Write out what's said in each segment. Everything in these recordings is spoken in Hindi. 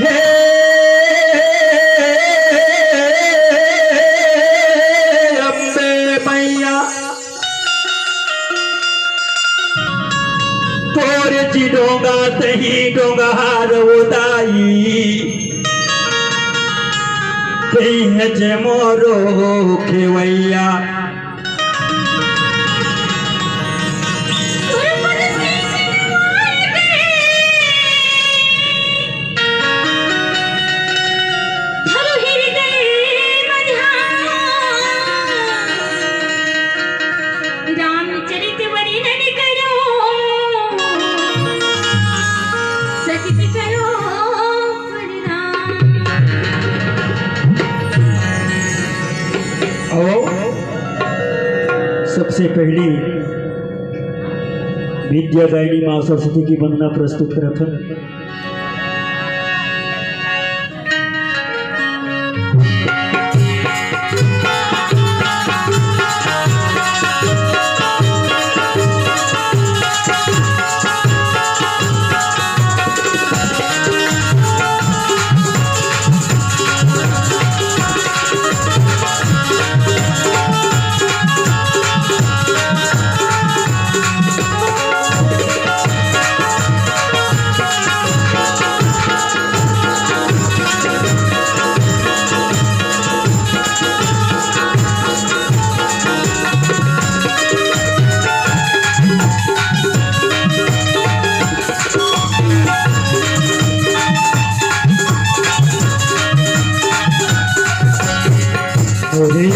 हे अम्बे मैया तोरची डोंगा तही डोंगा हारवताई तेहचे मोरो खेवैया सबसे पहली विद्यादायिनी माँ सरस्वती की वंदना प्रस्तुत करत है।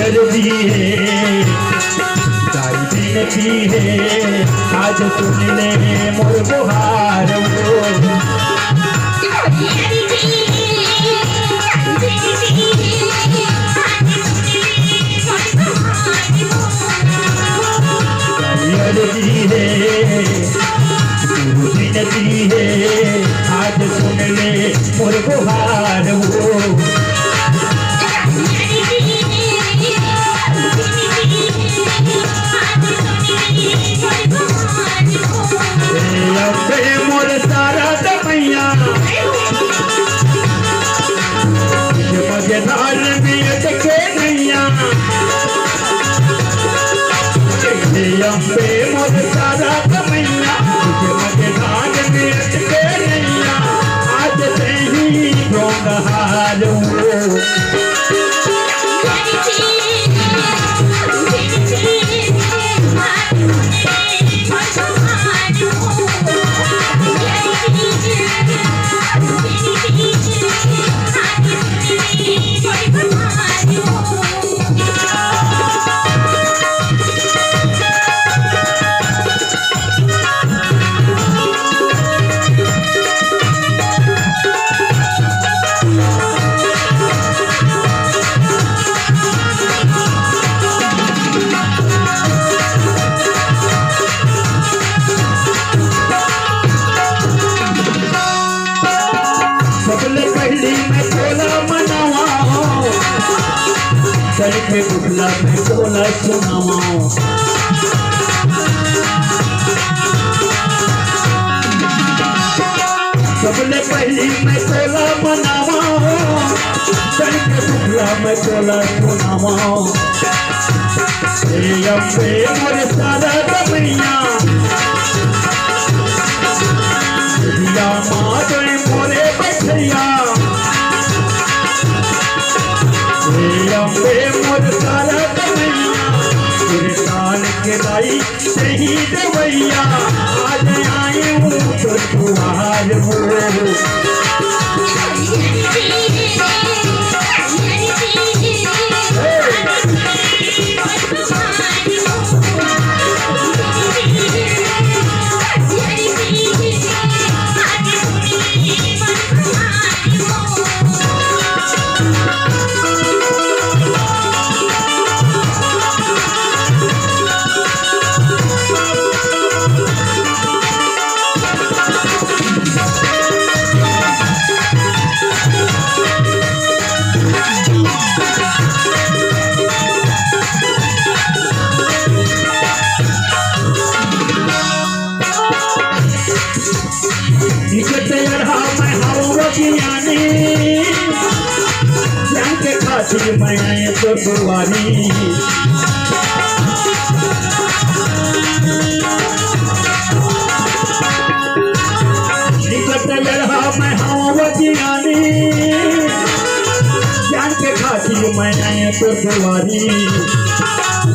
अर्जी है ताई बिनती है आज सुन ले मोर बुहार अर्जी है बिनती है आज सुन ले मोर बुहार मोर सारा मैया मजेदार भी अटके नैया अम्बे मोर सारा मैया मजेदार भी अटके नैया आज से ही डोंगहार के बुखला में बोला सुनावा सबले पहली मैं बोला मनावा के बुखला में बोला सुनावा अम्बे मोर सारा मैया माँ मोरे बैठिया अम्बे मोर सारा मैया कान के लाई सही देवैया आज आए हूँ तो तुम्हार मैं ज्ञानी ज्ञान के खातिर मैं तो दुआरी निकट लड़ा मैं हूँ ज्ञानी ज्ञान के खातिर मैं तो दुआरी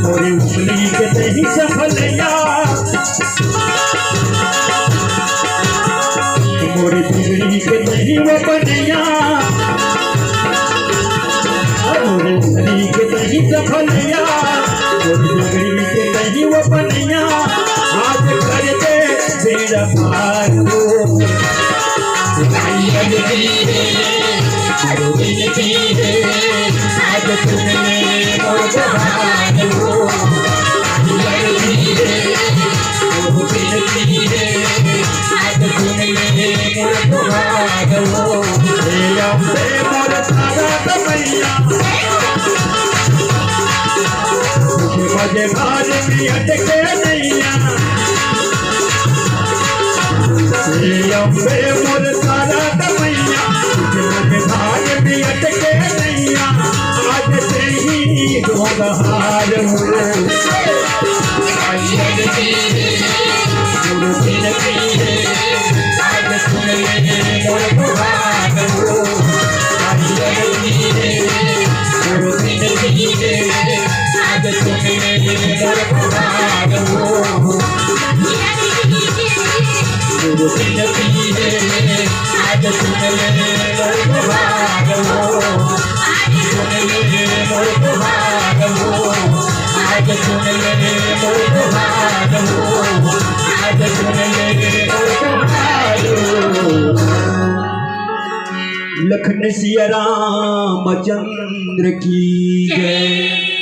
मोरी उंगली के नहीं सफलया मोरी उंगली के नहीं वो बनैया मोरी उंगली के नहीं सफलया मोरी उंगली के नहीं वो बनैया आज कर दे मेरा पार आज तुमने मोर बहार हो आज तुमने मोर बहार हो मोर तारा तमैया मजे घर में अटके नैया अम्बे मोर तारा तमैया मजे घर में अटके नैया आज से ही दोहार हो लखन सिया रामचंद्र की जय।